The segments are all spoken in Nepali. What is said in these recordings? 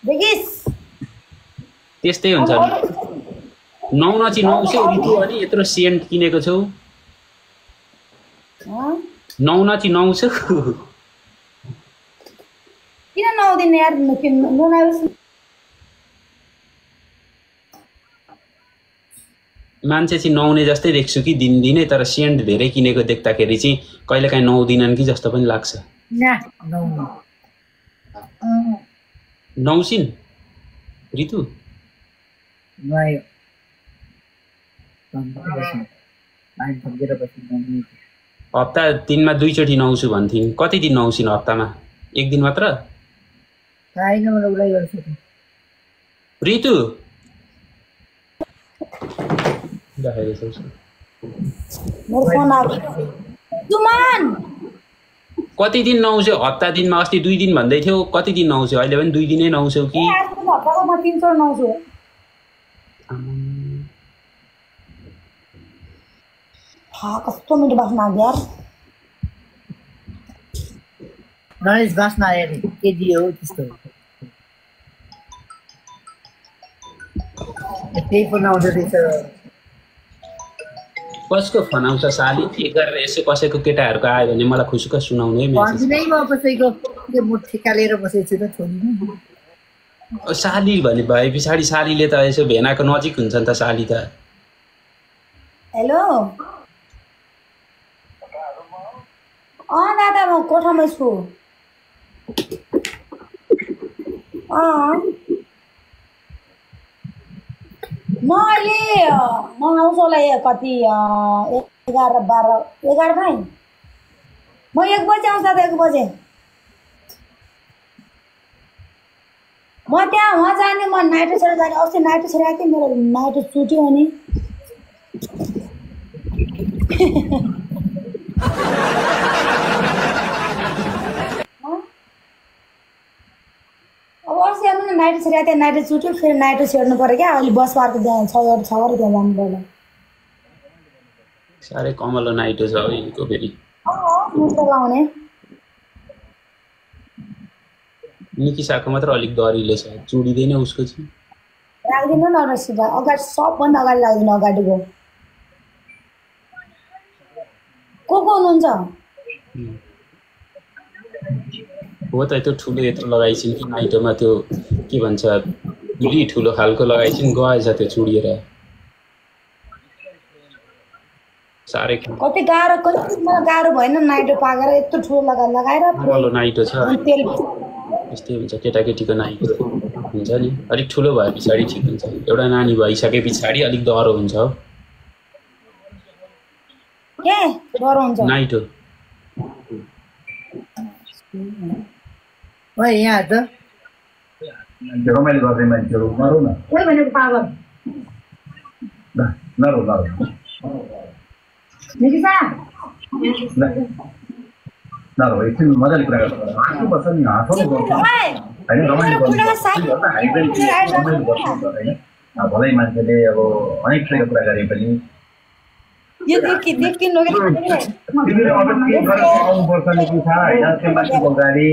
देखिस त्यस्तै हुन्छ नि 9 नची 900 ऋतु अनि यत्रो सेन्ट किनेको छौ 9 नची 900 किन 9 दिन यार मान्छे चाहिँ नुहाउने जस्तै देख्छु कि दिनदिनै तर सेन्ट धेरै किनेको देख्दाखेरि चाहिँ कहिलेकाहीँ नुहाउँदिनन् कि जस्तो पनि लाग्छ नौसिन ऋतु हप्ता दिनमा 2 चोटि नुहाउँछु भन्थिन् कति दिन नुहाउँछिन् हप्तामा 1 दिन मात्र ऋतु कति दिन नुहाउँछौ हप्ता दिनमा अस्ति 2 दिन भन्दै थियौ कति दिन नुहाउँछौ अहिले पनि 2 दिनै नुहाउँछौ कि कस्तो मिठो बास्ना आयो यार नरेश बास्ना आयो नि के दियो त्यस्तो त्यही पनि आउँदो रहेछ कसको फोन आउँछ साली ठिक गरेर यसो कसैको केटाहरूको आयो भने मलाई खुसीको सुनाउनु है भन्दिनै म कसैको के म ठेक्का लिएर बसेको छु त छोडिनु साली भने भए पछाडि सालीले त यसो भेनाको नजिक हुन्छ नि त साली त हेलो दादा म कोठामा छु म आउँछु होला कति 11 भाइ म 1 बजे आउँछ त 1 बजे म त्यहाँ वहाँ जाने म नाइटो छोडेर जाने अस्ति नाइटो छोडेर आएको थिएँ मेरो नाइटो छुट्यो अनि अब अस्ति आउनु न नाइटो छोडेर त्यहाँ नाइटो छुट्यो फेरि नाइटो छेड्नु पऱ्यो क्या अहिले बस पार्क त्यहाँ छ त्यहाँ जानु पर्यो साह्रै कमलो नाइटो छ यिनको फेरि लगाउने निकिसाको मात्र अलिक दरिलो छ चुडिँदैन उसको चाहिँ राख्दिनु न रसिदा अगाडि सबभन्दा अगाडि लाग्दिनु अगाडिको को हुनुहुन्छ हो त त्यो ठुलो यत्रो लगाइछिन् कि नाइटोमा त्यो के भन्छ अलि ठुलो खालको लगाइछिन् गएछ त्यो चुडिएर साह्रै कति गाह्रो भएन नाइटो पाकेर यत्रो ठुलो लगाएर नाइटो छ यस्तै हुन्छ केटाकेटीको नाइटो हुन्छ नि अलिक ठुलो भए पछाडि ठिक हुन्छ एउटा नानी भइसके पछाडि अलिक डह्रो हुन्छ नाइटो यहाँ त रमाइलो गर्ने मान्छेहरू नरौ न कोही भनेको पागल नरौ नरौ एकछिन मजाले कुरा गर्नुपर्छ नि हाँसाउनु पर्छ होइन रमाइलो होइन भलै मान्छेले अब अनेक थरीको कुरा गरे पनि आउनुपर्छ नि कि छ होइन त्यो मान्छेको अगाडि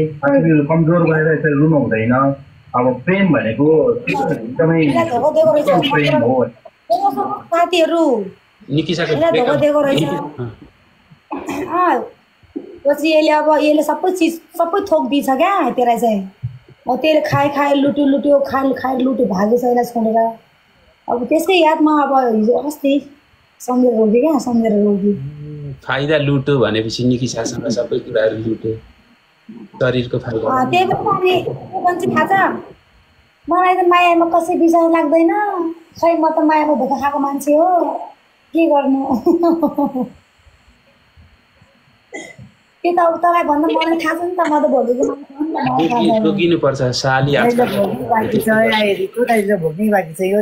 कमजोर गरेर यसरी रुनु हुँदैन अब प्रेम भनेको एकदमै प्रेम हो साथीहरू पछि यसले सबै थोक दिन्छ क्या त्यसलाई चाहिँ त्यसले खाए लुट्यो खाए लुट्यो भागेछ यसलाई छोडेर अब त्यसकै यादमा अब हिजो अस्ति सम्झेर रोगी फाइदा लुट्यो भनेपछि निकिसासँग सबै कुराहरू लुट्यो शरीरको फाइदा त्यही पनि थाहा छ मलाई त मायामा कसै विषय लाग्दैन खै म त मायामा धोका खाएको मान्छे हो के गर्नु के त अब तँलाई भन्दा मलाई थाहा छ नि त म त भोलिको जोगिनुपर्छ साली भोग्नै बाँकी छ यो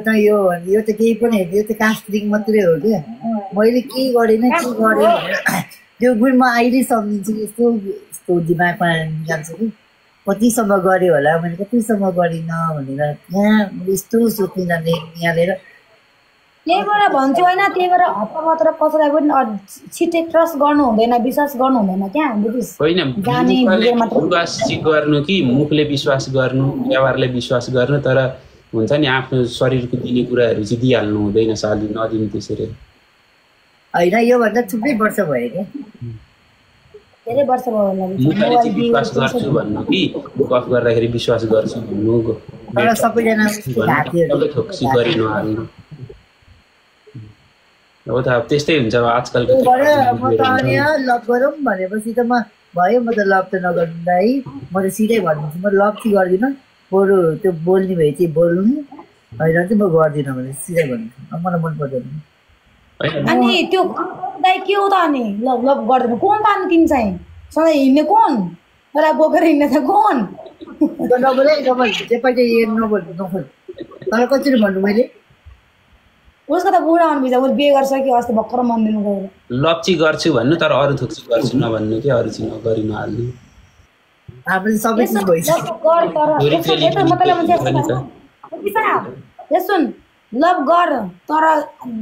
त केही पनि यो त कास्टिङ मात्रै हो क्या मैले के गरेँ त्यो गुण म अहिले सम्झिन्छु यस्तो दिमागमा निकाल्छु कि कतिसम्म गरेँ होला मैले कतिसम्म गरिनँ भनेर यहाँ यस्तो सोच्नु जाने निहालेर त्यही भएर भन्छु होइन, त्यही भएर हतपत्र कसैलाई पनि छिट्टै ट्रस्ट गर्नु हुँदैन, विश्वास गर्नु हुँदैन क्या बुझिस्। होइन जाने मुखले बुझे मात्र विश्वास चाहिँ गर्नु कि मुखले विश्वास गर्नु, व्यवहारले विश्वास गर्नु, तर हुन्छ नि आफ्नो शरीरको दिने कुराहरू चाहिँ दिइहाल्नु हुँदैन साली, नदिनु त्यसरी। होइन योभन्दा थुप्रै वर्ष भयो क्या धेरै वर्ष भयो होला। मुखले चाहिँ विश्वास गर्छु भन्नु कि गफ गर्दाखेरि विश्वास गर्छु भन्नु, तर सबैजना सबै थोक्सी गरी नहाल्नु। हो त अब त्यस्तै हुन्छ आजकलको। म त अनि लभ गरौँ भनेपछि त म भयो, म त लभ त नगर्नु है, म त सिधै भनिदिन्छु, म लभ चाहिँ गर्दिनँ, बरु त्यो बोल्ने भए चाहिँ बोल्नु, होइन चाहिँ म गर्दिनँ भने सिधै भनिदिन्छु, मलाई मन पर्दैन। अनि त्यो दाइ के हो त अनि लभ लभ गर्दैन कोन त अनि तिमी चाहिँ सधैँ हिँड्ने कोन, तँलाई बोकेर हिँड्ने त कोन? नबोले नबोल जे पाइन्छ नबोल नखोल, तर कसरी भन्नु मैले? उसको त बुढा आउनु बित्दा उसले बिहे गरिसक्यो अस्ति भर्खर मन्दिरमा गएर। लभ चाहिँ गर्छु भन्नु, तर अरू थोक चाहिँ गर्छु नभन्नु कि अरू चाहिँ नगरी नहाल्नु। हाम्रो चाहिँ सबै चिज भइसक्यो। सुन लभ गर, तर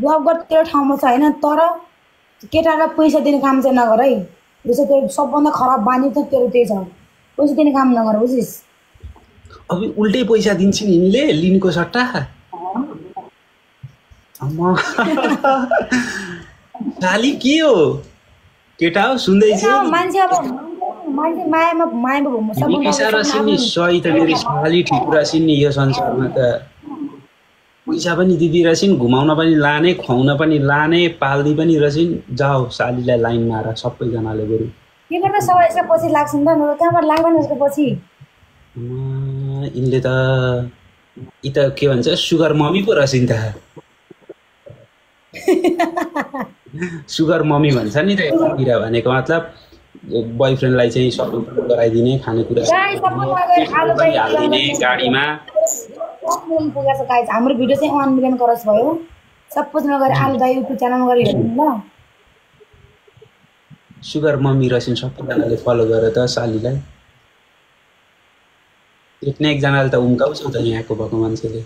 लभ गर तेरो ठाउँमा छ होइन, तर केटालाई पैसा दिने काम चाहिँ नगर है। जस्तो त्यो सबभन्दा खराब बानी त तेरो त्यही छ, पैसा दिने काम नगर बुझिस्। अब उल्टै पैसा दिन्छन् यिनीले लिनको सट्टा। साली के हो केटा हो सुन्दैछु? मान्छे अब मान्छे मायामा सही त मेरो साली ठिक रहेछन् नि यो संसारमा त। पैसा पनि दिइरहेछन्, घुमाउन पनि लाने, खुवाउन पनि लाने, पाल्दै पनि रहेछन्। जाऊ सालीलाई लाइन मार सबैजनाले बरु। के गर्दा सबै यसको पछि लाग्छन् त, कहाँबाट लाग्दैन यसको पछि। यिनले त यी त के भन्छ सुगर मम्मी पो रहेछ नि त। सुगर मम्मी भन्छ नि त भनेको मतलब बोयफ्रेन्डलाई चाहिँ सबै गराइदिने, खानेकुरा हालिदिने गाडीमा। हाम्रो भिडियो चाहिँ 1 मिलियन क्रस भयो, सबैजना गएर आलु दाइ युट्युब च्यानलमा गएर हेर्नु ल। सुगर मम्मी रहेछन् सबैजनाले फलो गरेर त सालीलाई। एकजनाले त उम्काउँछ त यहाँको भएको मान्छेले।